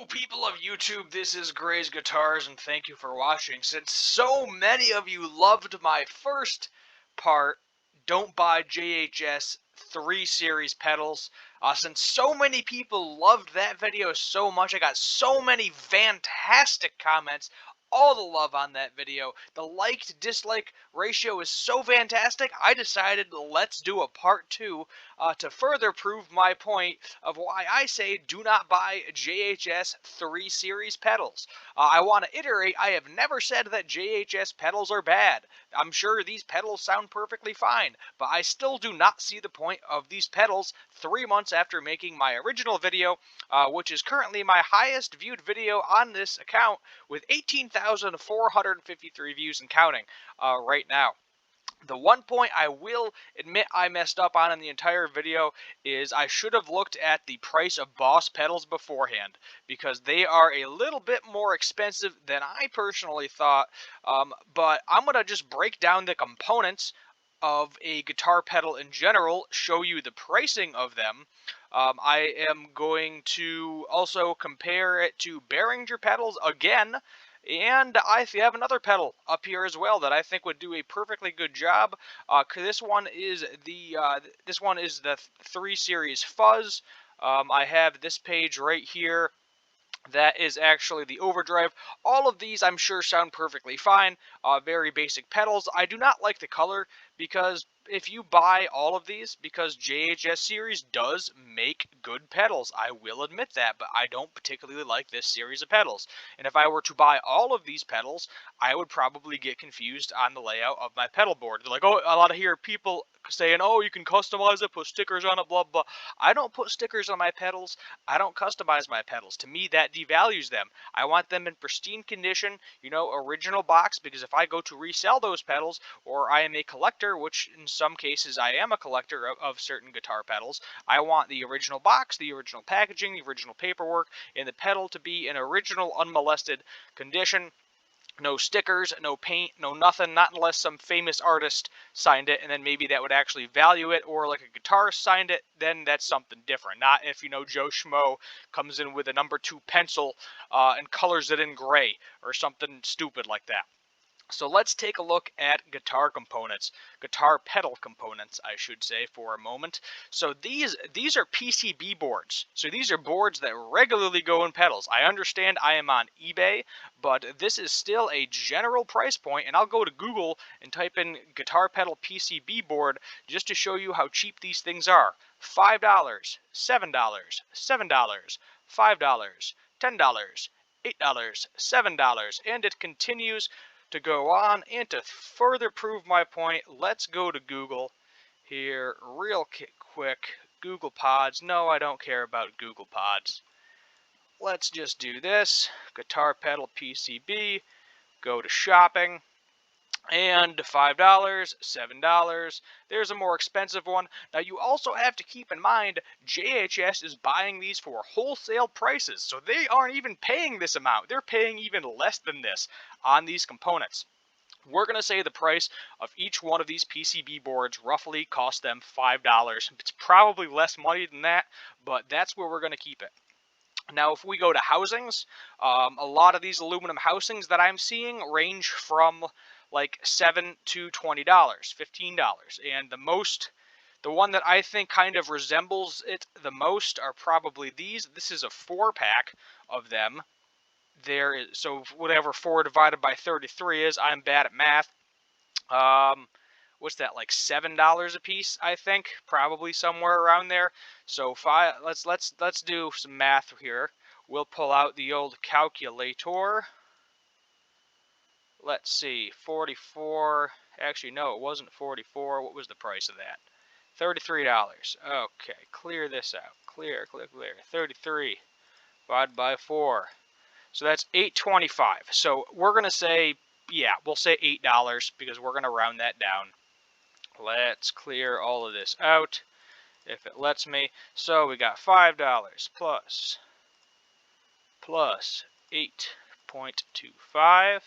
people of YouTube, this is Gray's Guitars, and thank you for watching. Since so many of you loved my first part, Don't Buy JHS 3 Series pedals, since so many people loved that video so much, I got so many fantastic comments, all the love on that video. The like to dislike ratio is so fantastic, I decided let's do a part 2 to further prove my point of why I say do not buy JHS 3 Series pedals. I want to iterate, I have never said that JHS pedals are bad. I'm sure these pedals sound perfectly fine, but I still do not see the point of these pedals 3 months after making my original video, which is currently my highest viewed video on this account with 18,453 views and counting right now. The one point I will admit I messed up on in the entire video is I should have looked at the price of Boss pedals beforehand, because they are a little bit more expensive than I personally thought, but I'm going to just break down the components of a guitar pedal in general, show you the pricing of them. I am going to also compare it to Behringer pedals again, and I have another pedal up here as well that I think would do a perfectly good job. This one is the 3 Series Fuzz. I have this page right here. That is actually the overdrive. All of these I'm sure sound perfectly fine. Very basic pedals. I do not like the color because if you buy all of these, because JHS series does make good pedals, I will admit that, but I don't particularly like this series of pedals. And if I were to buy all of these pedals, I would probably get confused on the layout of my pedal board. They're like, oh, a lot of people saying, oh, you can customize it, put stickers on it, blah, blah. I don't put stickers on my pedals. I don't customize my pedals. To me, that devalues them. I want them in pristine condition, you know, original box, because if I go to resell those pedals, or I am a collector, which in some cases I am a collector of certain guitar pedals, I want the original box, the original packaging, the original paperwork, and the pedal to be in original, unmolested condition. No stickers, no paint, no nothing, not unless some famous artist signed it, and then maybe that would actually value it, or like a guitarist signed it, then that's something different. Not if, you know, Joe Schmo comes in with a number 2 pencil and colors it in gray, or something stupid like that. So let's take a look at guitar components, guitar pedal components, I should say, for a moment. So these are PCB boards. So these are boards that regularly go in pedals. I understand I am on eBay, but this is still a general price point, and I'll go to Google and type in guitar pedal PCB board just to show you how cheap these things are. $5, $7, $7, $5, $10, $8, $7, and it continues to go on. And to further prove my point, let's go to Google here real quick. Google Pods. No, I don't care about Google Pods. Let's just do this. Guitar pedal PCB. Go to shopping. And $5, $7. There's a more expensive one. Now you also have to keep in mind JHS is buying these for wholesale prices, so they aren't even paying this amount. They're paying even less than this on these components. We're going to say the price of each one of these PCB boards roughly cost them $5. It's probably less money than that, but that's where we're going to keep it. Now, if we go to housings, a lot of these aluminum housings that I'm seeing range from like $7 to $20, $15, and the one that I think kind of resembles it the most are probably these. This is a 4-pack of them. So whatever 4 divided by 33 is, I'm bad at math. What's that, like $7 a piece? I think probably somewhere around there. So let's do some math here. We'll pull out the old calculator. Let's see, 44. Actually, no, it wasn't 44. What was the price of that? $33. Okay, clear this out. Clear. 33 divided by 4. So that's $8.25. So we're gonna say, yeah, we'll say $8 because we're gonna round that down. Let's clear all of this out, if it lets me. So we got $5 plus 8.25.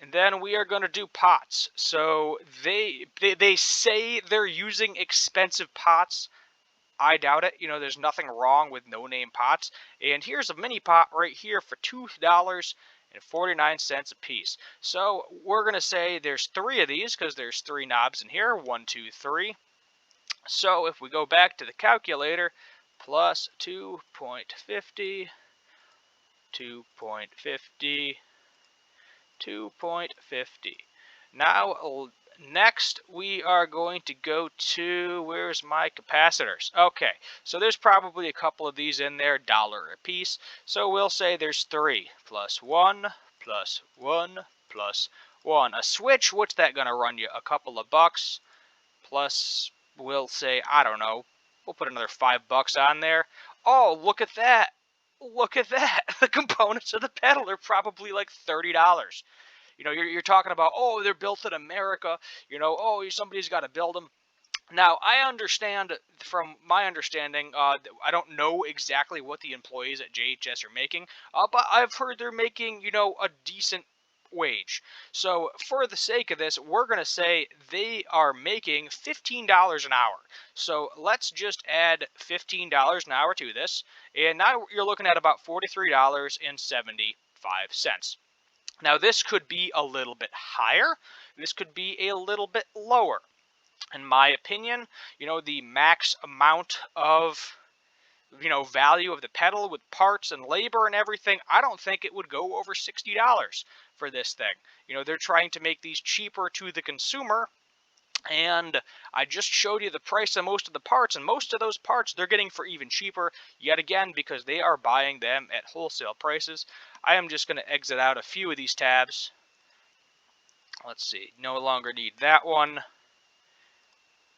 And then we are going to do pots. So they say they're using expensive pots. I doubt it. You know, there's nothing wrong with no-name pots. And here's a mini pot right here for $2.49 a piece. So we're going to say there's three of these because there's three knobs in here. One, two, three. So if we go back to the calculator, plus 2.50, 2.50, 2.50. Now, next we are going to go to, where's my capacitors? Okay, so there's probably a couple of these in there, dollar a piece. So we'll say there's three, plus one, plus one, plus one. A switch, what's that going to run you? A couple of bucks, plus, we'll say, I don't know, we'll put another $5 on there. Oh, look at that. Look at that. The components of the pedal are probably like $30. You know, you're talking about, oh, they're built in America. You know, oh, somebody's got to build them. Now, I understand, from my understanding, I don't know exactly what the employees at JHS are making, but I've heard they're making, you know, a decent wage. So, for the sake of this, we're going to say they are making $15 an hour. So, let's just add $15 an hour to this, and now you're looking at about $43.75. Now, this could be a little bit higher. This could be a little bit lower. In my opinion, you know, the max amount of, you know, value of the pedal with parts and labor and everything, I don't think it would go over $60 for this thing. You know, they're trying to make these cheaper to the consumer. And I just showed you the price of most of the parts, and most of those parts they're getting for even cheaper, yet again, because they are buying them at wholesale prices. I am just going to exit out a few of these tabs. Let's see, no longer need that one.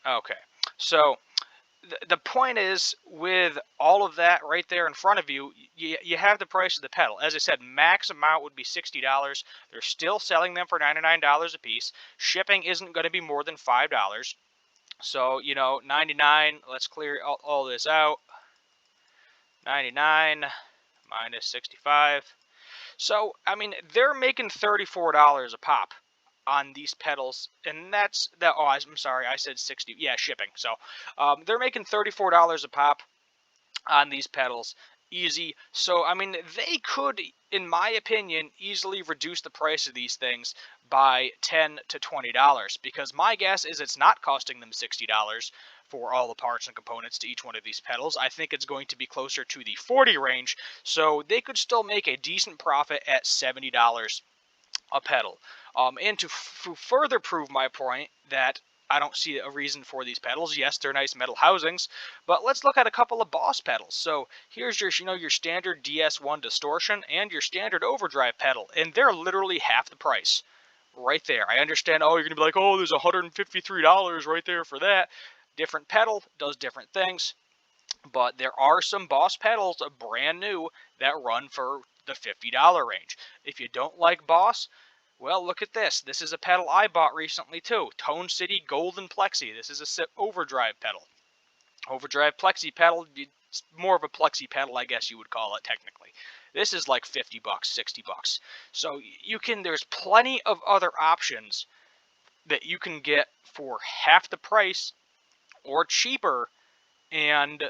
Okay, so the point is, with all of that right there in front of you, you have the price of the pedal. As I said, max amount would be $60. They're still selling them for $99 a piece. Shipping isn't going to be more than $5. So, you know, 99, let's clear all this out. 99 minus 65. So, I mean, they're making $34 a pop on these pedals, and that's that. Oh, I'm sorry, I said 60. Yeah, shipping. So, they're making $34 a pop on these pedals. Easy. So, I mean, they could, in my opinion, easily reduce the price of these things by $10 to $20, because my guess is it's not costing them $60 for all the parts and components to each one of these pedals. I think it's going to be closer to the 40 range, so they could still make a decent profit at $70 a pedal. And to further prove my point that I don't see a reason for these pedals. Yes, they're nice metal housings, but let's look at a couple of Boss pedals. So here's your, you know, your standard DS1 distortion and your standard overdrive pedal, and they're literally half the price. Right there. I understand, oh, you're going to be like, oh, there's $153 right there for that. Different pedal, does different things. But there are some Boss pedals, brand new, that run for the $50 range. If you don't like Boss, well, look at this. This is a pedal I bought recently, too. Tone City Golden Plexi. This is a overdrive pedal. Overdrive Plexi pedal, it's more of a Plexi pedal, I guess you would call it, technically. This is like 50 bucks, 60 bucks. So there's plenty of other options that you can get for half the price or cheaper, and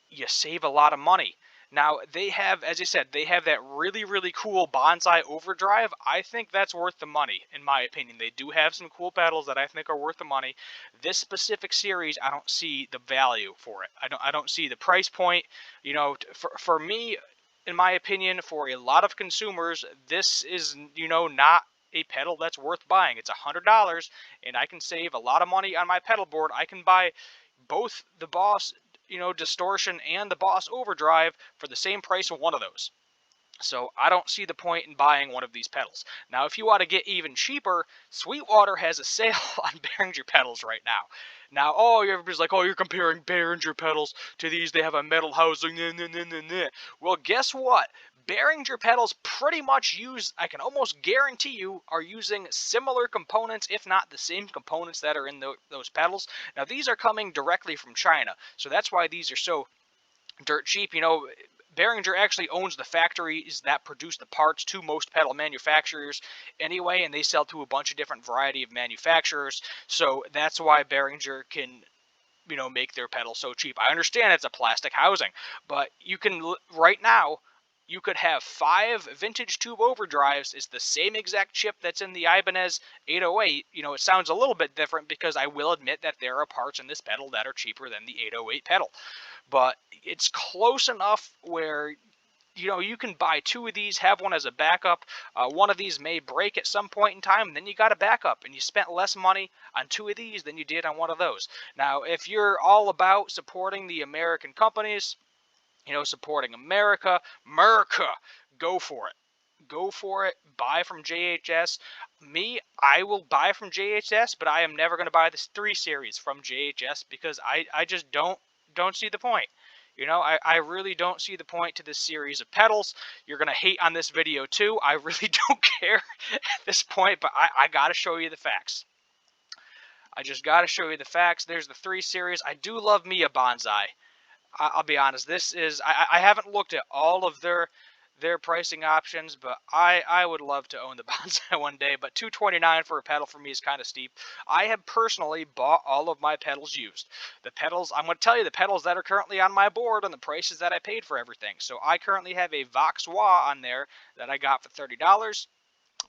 you save a lot of money. Now, they have, as I said, they have that really, really cool Bonsai Overdrive. I think that's worth the money, in my opinion. They do have some cool pedals that I think are worth the money. This specific series, I don't see the value for it. I don't see the price point. You know, for me, in my opinion, for a lot of consumers, this is, you know, not a pedal that's worth buying. It's $100, and I can save a lot of money on my pedal board. I can buy both the Boss, you know, distortion and the Boss overdrive for the same price of one of those. So I don't see the point in buying one of these pedals. Now, if you want to get even cheaper, Sweetwater has a sale on Behringer pedals right now. Now, oh, everybody's like, oh, you're comparing Behringer pedals to these. They have a metal housing. Nah, nah, nah, nah, nah. Well, guess what? Behringer pedals pretty much use, I can almost guarantee you, are using similar components, if not the same components that are in those pedals. Now, these are coming directly from China, so that's why these are so dirt cheap. You know, Behringer actually owns the factories that produce the parts to most pedal manufacturers anyway, and they sell to a bunch of different variety of manufacturers. So that's why Behringer can make their pedals so cheap. I understand it's a plastic housing, but you can right now you could have 5 vintage tube overdrives. It's the same exact chip that's in the Ibanez 808. It sounds a little bit different because I will admit that there are parts in this pedal that are cheaper than the 808 pedal, but it's close enough where you can buy 2 of these, have one as a backup. One of these may break at some point in time, and then you got a backup, and you spent less money on 2 of these than you did on one of those. Now, if you're all about supporting the American companies, supporting America, go for it. Go for it. Buy from JHS. Me, I will buy from JHS, but I am never going to buy this 3 Series from JHS because I just don't see the point. I really don't see the point to this series of pedals. You're going to hate on this video too. I really don't care at this point, but I got to show you the facts. I just got to show you the facts. There's the 3 Series. I do love me a Bonsai. I'll be honest. This is I haven't looked at all of their pricing options, but I would love to own the Bonsai one day. But $229 for a pedal for me is kind of steep. I have personally bought all of my pedals used. The pedals, I'm going to tell you the pedals that are currently on my board and the prices that I paid for everything. So I currently have a Vox Wah on there that I got for $30.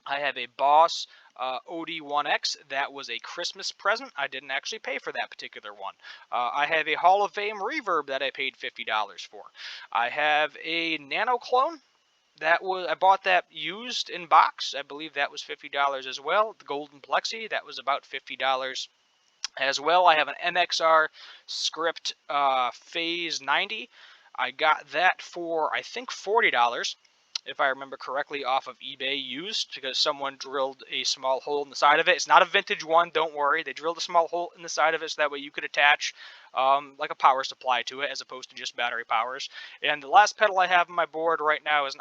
I have a Boss OD1X. That was a Christmas present. I didn't actually pay for that particular one. I have a Hall of Fame Reverb that I paid $50 for. I have a Nano Clone. I bought that used in box. I believe that was $50 as well. The Golden Plexi, that was about $50 as well. I have an MXR Script Phase 90. I got that for, I think, $40, if I remember correctly, off of eBay used, because someone drilled a small hole in the side of it. It's not a vintage one, don't worry. They drilled a small hole in the side of it so that way you could attach like a power supply to it as opposed to just battery powers. And the last pedal I have on my board right now is an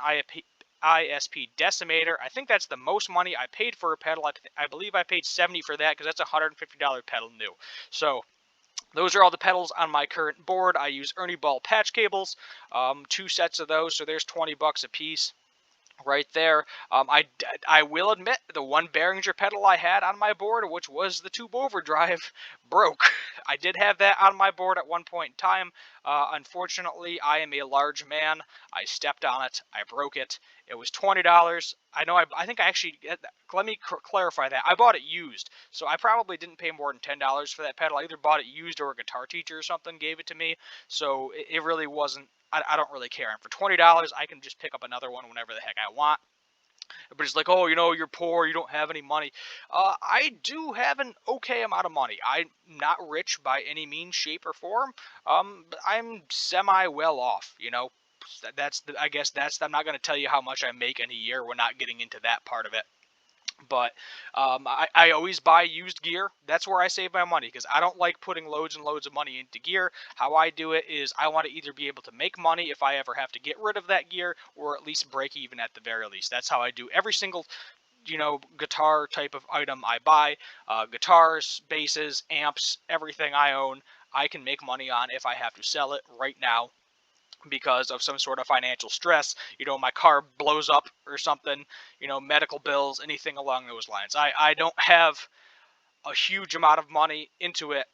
ISP Decimator. I think that's the most money I paid for a pedal. I believe I paid $70 for that because that's a $150 pedal new. So those are all the pedals on my current board. I use Ernie Ball patch cables, 2 sets of those, so there's $20 a piece right there. I will admit the one Behringer pedal I had on my board, which was the tube overdrive, broke. I did have that on my board at one point in time. Unfortunately, I am a large man. I stepped on it. I broke it. It was $20. I know. I think I actually. Let me clarify that. I bought it used, so I probably didn't pay more than $10 for that pedal. I either bought it used or a guitar teacher or something gave it to me. So it really wasn't. I don't really care. And for $20, I can just pick up another one whenever the heck I want. But it's like, oh, you're poor, you don't have any money. I do have an okay amount of money. I'm not rich by any means, shape, or form. But I'm semi well off. I guess I'm not going to tell you how much I make in a year. We're not getting into that part of it. But I always buy used gear. That's where I save my money because I don't like putting loads and loads of money into gear. How I do it is I want to either be able to make money if I ever have to get rid of that gear or at least break even at the very least. That's how I do every single guitar type of item I buy. Guitars, basses, amps, everything I own, I can make money on if I have to sell it right now because of some sort of financial stress. My car blows up or something, medical bills, anything along those lines. I don't have a huge amount of money into it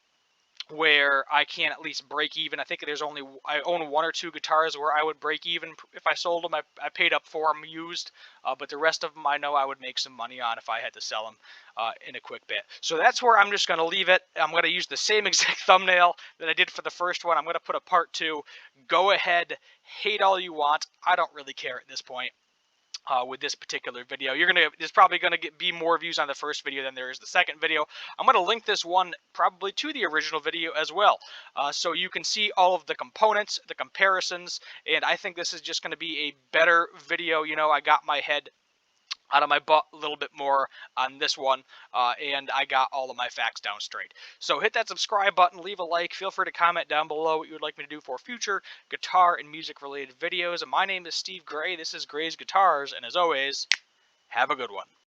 where I can at least break even. I think I own 1 or 2 guitars where I would break even if I sold them. I paid up for them used, but the rest of them I know I would make some money on if I had to sell them in a quick bit. So that's where I'm just going to leave it. I'm going to use the same exact thumbnail that I did for the first one. I'm going to put a part 2. Go ahead, hate all you want. I don't really care at this point. With this particular video, there's probably gonna be more views on the first video than there is the second video. I'm gonna link this one probably to the original video as well, so you can see all of the components, the comparisons, and I think this is just gonna be a better video. I got my head out of my butt a little bit more on this one, and I got all of my facts down straight. So hit that subscribe button, leave a like, feel free to comment down below what you would like me to do for future guitar and music related videos. And my name is Steve Gray, this is Gray's Guitars, and as always, have a good one.